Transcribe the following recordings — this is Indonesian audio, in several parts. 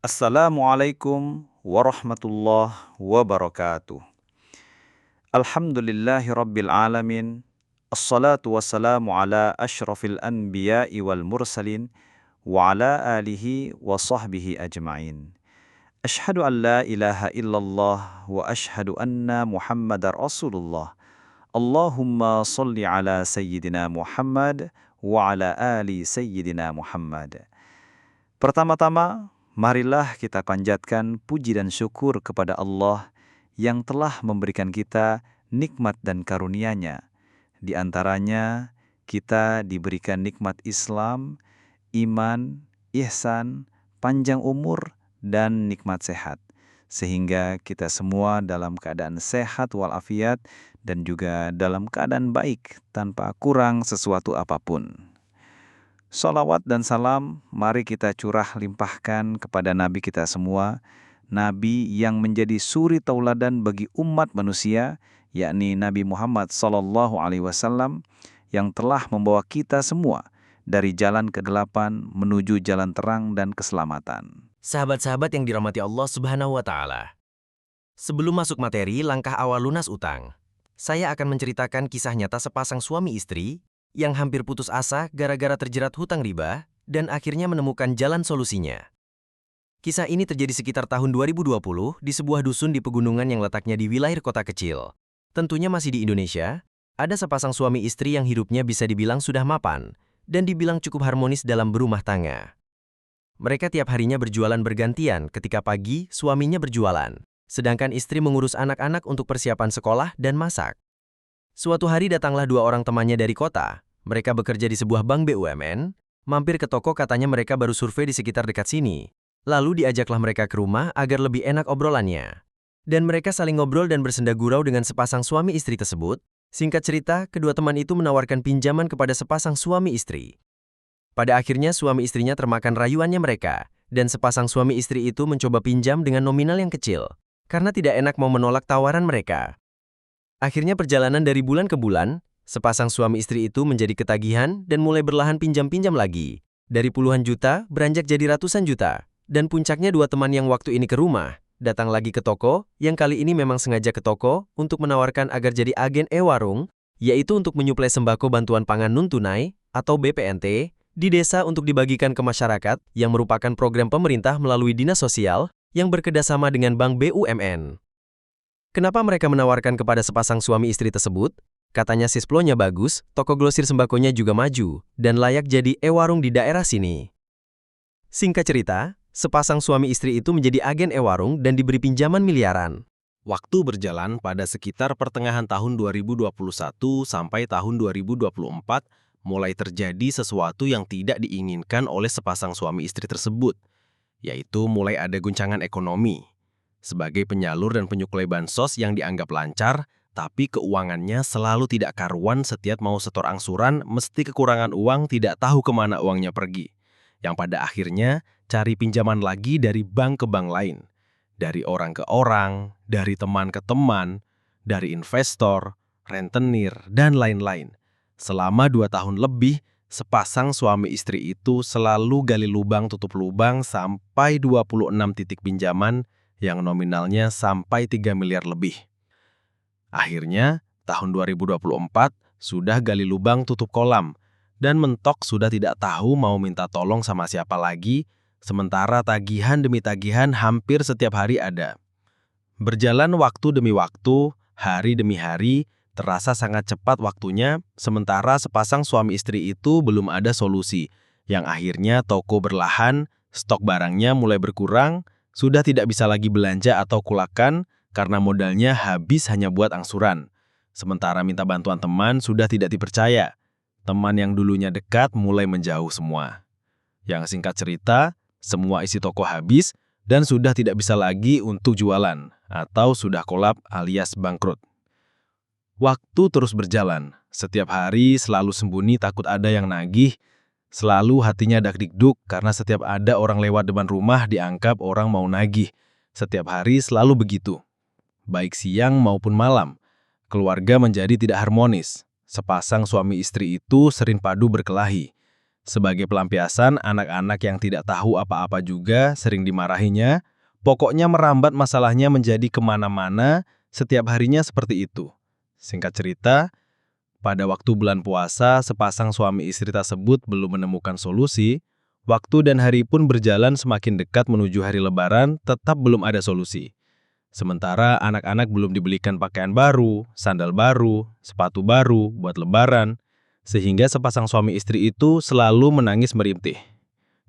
Assalamualaikum warahmatullahi wabarakatuh. Alhamdulillahi rabbil alamin. Assalatu wassalamu ala ashrafil anbiya'i wal mursalin wa ala alihi wa sahbihi ajma'in. Ashhadu an la ilaha illallah wa ashhadu anna Muhammadar Rasulullah. Allahumma salli ala Sayyidina Muhammad wa ala ali Sayyidina Muhammad. Pertama-tama, marilah kita panjatkan puji dan syukur kepada Allah yang telah memberikan kita nikmat dan karunia-Nya. Di antaranya, kita diberikan nikmat Islam, iman, ihsan, panjang umur, dan nikmat sehat. Sehingga kita semua dalam keadaan sehat walafiat dan juga dalam keadaan baik tanpa kurang sesuatu apapun. Salawat dan salam mari kita curah limpahkan kepada Nabi kita semua, Nabi yang menjadi suri tauladan bagi umat manusia, yakni Nabi Muhammad SAW, yang telah membawa kita semua dari jalan kegelapan menuju jalan terang dan keselamatan. Sahabat-sahabat yang dirahmati Allah Subhanahu wa Ta'ala. Sebelum masuk materi langkah awal lunas utang, saya akan menceritakan kisah nyata sepasang suami istri yang hampir putus asa gara-gara terjerat hutang riba dan akhirnya menemukan jalan solusinya. Kisah ini terjadi sekitar tahun 2020 di sebuah dusun di pegunungan yang letaknya di wilayah kota kecil. Tentunya masih di Indonesia, ada sepasang suami istri yang hidupnya bisa dibilang sudah mapan dan dibilang cukup harmonis dalam berumah tangga. Mereka tiap harinya berjualan bergantian. Ketika pagi, suaminya berjualan, sedangkan istri mengurus anak-anak untuk persiapan sekolah dan masak. Suatu hari datanglah dua orang temannya dari kota. Mereka bekerja di sebuah bank BUMN, mampir ke toko katanya mereka baru survei di sekitar dekat sini. Lalu diajaklah mereka ke rumah agar lebih enak obrolannya. Dan mereka saling ngobrol dan bersenda gurau dengan sepasang suami istri tersebut. Singkat cerita, kedua teman itu menawarkan pinjaman kepada sepasang suami istri. Pada akhirnya suami istrinya termakan rayuannya mereka, dan sepasang suami istri itu mencoba pinjam dengan nominal yang kecil, karena tidak enak mau menolak tawaran mereka. Akhirnya perjalanan dari bulan ke bulan, sepasang suami istri itu menjadi ketagihan dan mulai berlahan pinjam-pinjam lagi. Dari puluhan juta, beranjak jadi ratusan juta. Dan puncaknya dua teman yang waktu ini ke rumah, datang lagi ke toko, yang kali ini memang sengaja ke toko untuk menawarkan agar jadi agen e-warung, yaitu untuk menyuplai sembako bantuan pangan non-tunai, atau BPNT, di desa untuk dibagikan ke masyarakat, yang merupakan program pemerintah melalui Dinas Sosial, yang bekerjasama dengan Bank BUMN. Kenapa mereka menawarkan kepada sepasang suami istri tersebut? Katanya sisplonnya bagus, toko grosir sembakonya juga maju, dan layak jadi e-warung di daerah sini. Singkat cerita, sepasang suami istri itu menjadi agen e-warung dan diberi pinjaman miliaran. Waktu berjalan pada sekitar pertengahan tahun 2021 sampai tahun 2024, mulai terjadi sesuatu yang tidak diinginkan oleh sepasang suami istri tersebut, yaitu mulai ada guncangan ekonomi. Sebagai penyalur dan penyuplai bansos yang dianggap lancar, tapi keuangannya selalu tidak karuan. Setiap mau setor angsuran, mesti kekurangan uang, tidak tahu kemana uangnya pergi. Yang pada akhirnya cari pinjaman lagi dari bank ke bank lain. Dari orang ke orang, dari teman ke teman, dari investor, rentenir, dan lain-lain. Selama 2 tahun lebih, sepasang suami istri itu selalu gali lubang tutup lubang sampai 26 titik pinjaman yang nominalnya sampai 3 miliar lebih. Akhirnya, tahun 2024 sudah gali lubang tutup kolam, dan mentok sudah tidak tahu mau minta tolong sama siapa lagi, sementara tagihan demi tagihan hampir setiap hari ada. Berjalan waktu demi waktu, hari demi hari, terasa sangat cepat waktunya, sementara sepasang suami istri itu belum ada solusi, yang akhirnya toko berlahan, stok barangnya mulai berkurang, sudah tidak bisa lagi belanja atau kulakan karena modalnya habis hanya buat angsuran. Sementara minta bantuan teman sudah tidak dipercaya. Teman yang dulunya dekat mulai menjauh semua. Yang singkat cerita, semua isi toko habis dan sudah tidak bisa lagi untuk jualan atau sudah kolap alias bangkrut. Waktu terus berjalan. Setiap hari selalu sembunyi takut ada yang nagih. Selalu hatinya dak-dikduk karena setiap ada orang lewat depan rumah dianggap orang mau nagih. Setiap hari selalu begitu. Baik siang maupun malam. Keluarga menjadi tidak harmonis. Sepasang suami istri itu sering padu berkelahi. Sebagai pelampiasan, anak-anak yang tidak tahu apa-apa juga sering dimarahinya. Pokoknya merambat masalahnya menjadi kemana-mana, setiap harinya seperti itu. Singkat cerita, pada waktu bulan puasa, sepasang suami istri tersebut belum menemukan solusi. Waktu dan hari pun berjalan semakin dekat menuju hari Lebaran, tetap belum ada solusi. Sementara anak-anak belum dibelikan pakaian baru, sandal baru, sepatu baru buat Lebaran, sehingga sepasang suami istri itu selalu menangis merintih.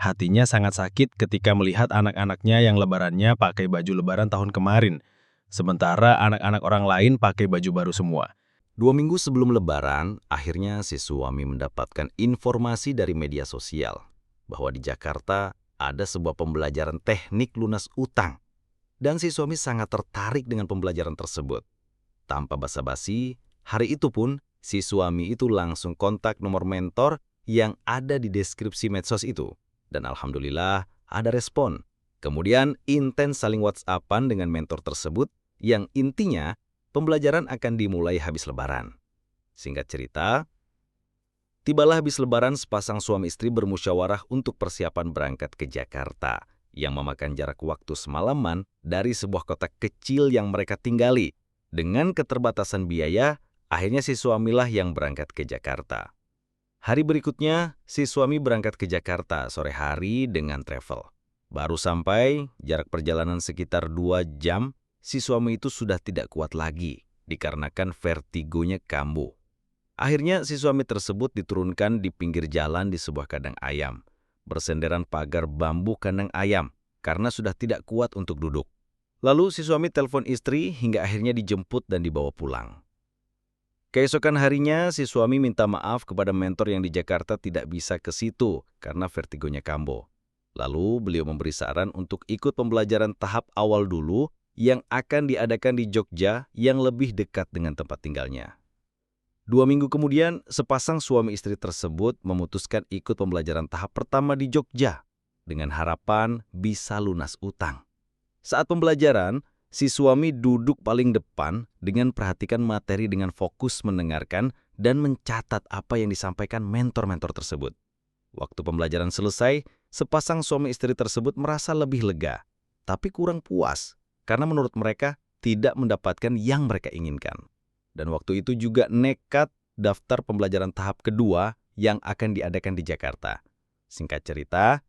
Hatinya sangat sakit ketika melihat anak-anaknya yang lebarannya pakai baju Lebaran tahun kemarin, sementara anak-anak orang lain pakai baju baru semua. 2 minggu sebelum Lebaran, akhirnya si suami mendapatkan informasi dari media sosial bahwa di Jakarta ada sebuah pembelajaran teknik lunas utang. Dan si suami sangat tertarik dengan pembelajaran tersebut. Tanpa basa-basi, hari itu pun si suami itu langsung kontak nomor mentor yang ada di deskripsi medsos itu. Dan alhamdulillah ada respon. Kemudian intens saling WhatsApp-an dengan mentor tersebut yang intinya pembelajaran akan dimulai habis Lebaran. Singkat cerita, tibalah habis Lebaran sepasang suami istri bermusyawarah untuk persiapan berangkat ke Jakarta yang memakan jarak waktu semalaman dari sebuah kota kecil yang mereka tinggali. Dengan keterbatasan biaya, akhirnya si suamilah yang berangkat ke Jakarta. Hari berikutnya, si suami berangkat ke Jakarta sore hari dengan travel. Baru sampai, jarak perjalanan sekitar 2 jam, si suami itu sudah tidak kuat lagi dikarenakan vertigonya kambuh. Akhirnya si suami tersebut diturunkan di pinggir jalan di sebuah kandang ayam, bersenderan pagar bambu kandang ayam karena sudah tidak kuat untuk duduk. Lalu si suami telepon istri hingga akhirnya dijemput dan dibawa pulang. Keesokan harinya si suami minta maaf kepada mentor yang di Jakarta tidak bisa ke situ karena vertigonya kambuh. Lalu beliau memberi saran untuk ikut pembelajaran tahap awal dulu yang akan diadakan di Jogja yang lebih dekat dengan tempat tinggalnya. 2 minggu kemudian, sepasang suami istri tersebut memutuskan ikut pembelajaran tahap pertama di Jogja dengan harapan bisa lunas utang. Saat pembelajaran, si suami duduk paling depan dengan perhatikan materi dengan fokus mendengarkan dan mencatat apa yang disampaikan mentor-mentor tersebut. Waktu pembelajaran selesai, sepasang suami istri tersebut merasa lebih lega, tapi kurang puas karena menurut mereka tidak mendapatkan yang mereka inginkan. Dan waktu itu juga nekat daftar pembelajaran tahap kedua yang akan diadakan di Jakarta. Singkat cerita,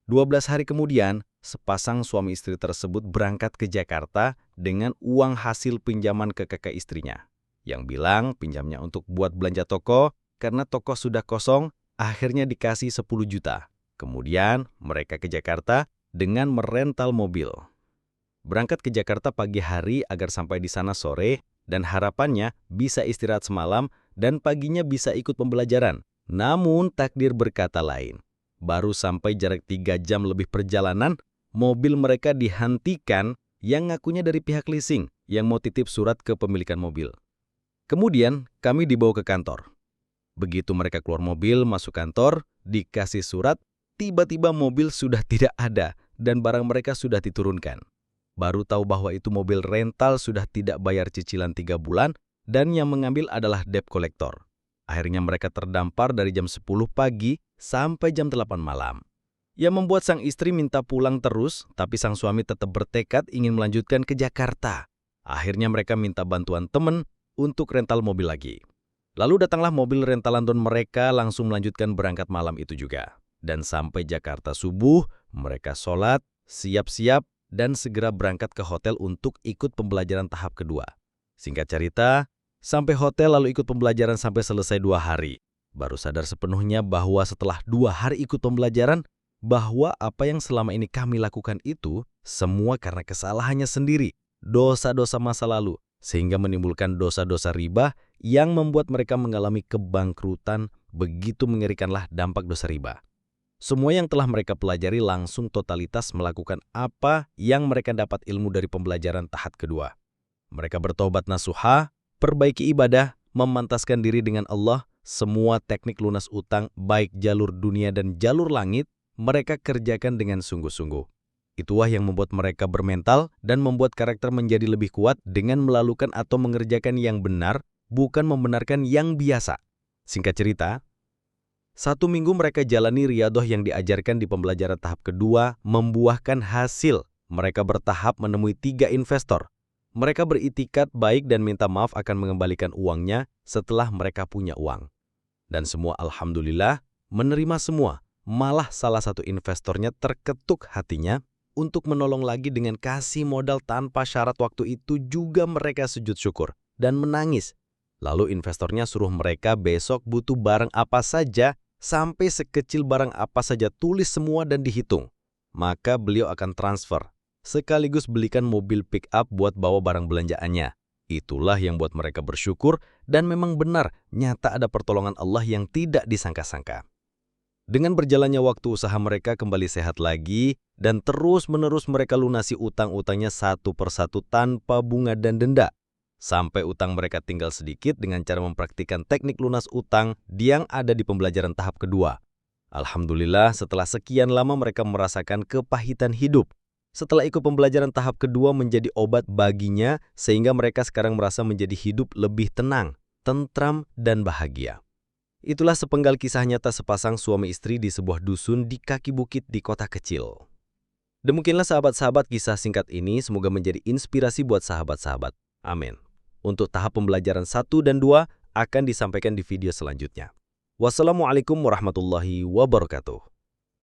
12 hari kemudian, sepasang suami istri tersebut berangkat ke Jakarta dengan uang hasil pinjaman ke kakak istrinya. Yang bilang pinjamnya untuk buat belanja toko, karena toko sudah kosong, akhirnya dikasih 10 juta. Kemudian mereka ke Jakarta dengan merental mobil. Berangkat ke Jakarta pagi hari agar sampai di sana sore dan harapannya bisa istirahat semalam dan paginya bisa ikut pembelajaran. Namun takdir berkata lain. Baru sampai jarak 3 jam lebih perjalanan, mobil mereka dihentikan yang ngakunya dari pihak leasing yang mau titip surat ke pemilikan mobil. Kemudian kami dibawa ke kantor. Begitu mereka keluar mobil masuk kantor, dikasih surat, tiba-tiba mobil sudah tidak ada dan barang mereka sudah diturunkan. Baru tahu bahwa itu mobil rental sudah tidak bayar cicilan 3 bulan dan yang mengambil adalah debt collector. Akhirnya mereka terdampar dari jam 10 pagi sampai jam 8 malam. Yang membuat sang istri minta pulang terus, tapi sang suami tetap bertekad ingin melanjutkan ke Jakarta. Akhirnya mereka minta bantuan teman untuk rental mobil lagi. Lalu datanglah mobil rentalan don mereka langsung melanjutkan berangkat malam itu juga. Dan sampai Jakarta subuh, mereka sholat, siap-siap, dan segera berangkat ke hotel untuk ikut pembelajaran tahap kedua. Singkat cerita, sampai hotel lalu ikut pembelajaran sampai selesai 2 hari. Baru sadar sepenuhnya bahwa setelah 2 hari ikut pembelajaran, bahwa apa yang selama ini kami lakukan itu semua karena kesalahannya sendiri, dosa-dosa masa lalu, sehingga menimbulkan dosa-dosa riba yang membuat mereka mengalami kebangkrutan. Begitu mengerikanlah dampak dosa riba. Semua yang telah mereka pelajari langsung totalitas melakukan apa yang mereka dapat ilmu dari pembelajaran tahap kedua. Mereka bertobat nasuha, perbaiki ibadah, memantaskan diri dengan Allah, semua teknik lunas utang baik jalur dunia dan jalur langit, mereka kerjakan dengan sungguh-sungguh. Itulah yang membuat mereka bermental dan membuat karakter menjadi lebih kuat dengan melakukan atau mengerjakan yang benar, bukan membenarkan yang biasa. Singkat cerita, 1 minggu mereka jalani riyadoh yang diajarkan di pembelajaran tahap kedua membuahkan hasil. Mereka bertahap menemui 3 investor. Mereka beriktikad baik dan minta maaf akan mengembalikan uangnya setelah mereka punya uang. Dan semua alhamdulillah menerima semua. Malah salah satu investornya terketuk hatinya untuk menolong lagi dengan kasih modal tanpa syarat. Waktu itu juga mereka sujud syukur dan menangis. Lalu investornya suruh mereka besok butuh barang apa saja, sampai sekecil barang apa saja, tulis semua dan dihitung. Maka beliau akan transfer, sekaligus belikan mobil pick up buat bawa barang belanjaannya. Itulah yang buat mereka bersyukur dan memang benar nyata ada pertolongan Allah yang tidak disangka-sangka. Dengan berjalannya waktu usaha mereka kembali sehat lagi dan terus-menerus mereka lunasi utang-utangnya satu persatu tanpa bunga dan denda. Sampai utang mereka tinggal sedikit dengan cara mempraktikkan teknik lunas utang yang ada di pembelajaran tahap kedua. Alhamdulillah setelah sekian lama mereka merasakan kepahitan hidup. Setelah ikut pembelajaran tahap kedua menjadi obat baginya sehingga mereka sekarang merasa menjadi hidup lebih tenang, tentram, dan bahagia. Itulah sepenggal kisah nyata sepasang suami istri di sebuah dusun di kaki bukit di kota kecil. Demikianlah sahabat-sahabat kisah singkat ini, semoga menjadi inspirasi buat sahabat-sahabat. Amin. Untuk tahap pembelajaran 1 dan 2 akan disampaikan di video selanjutnya. Wassalamualaikum warahmatullahi wabarakatuh.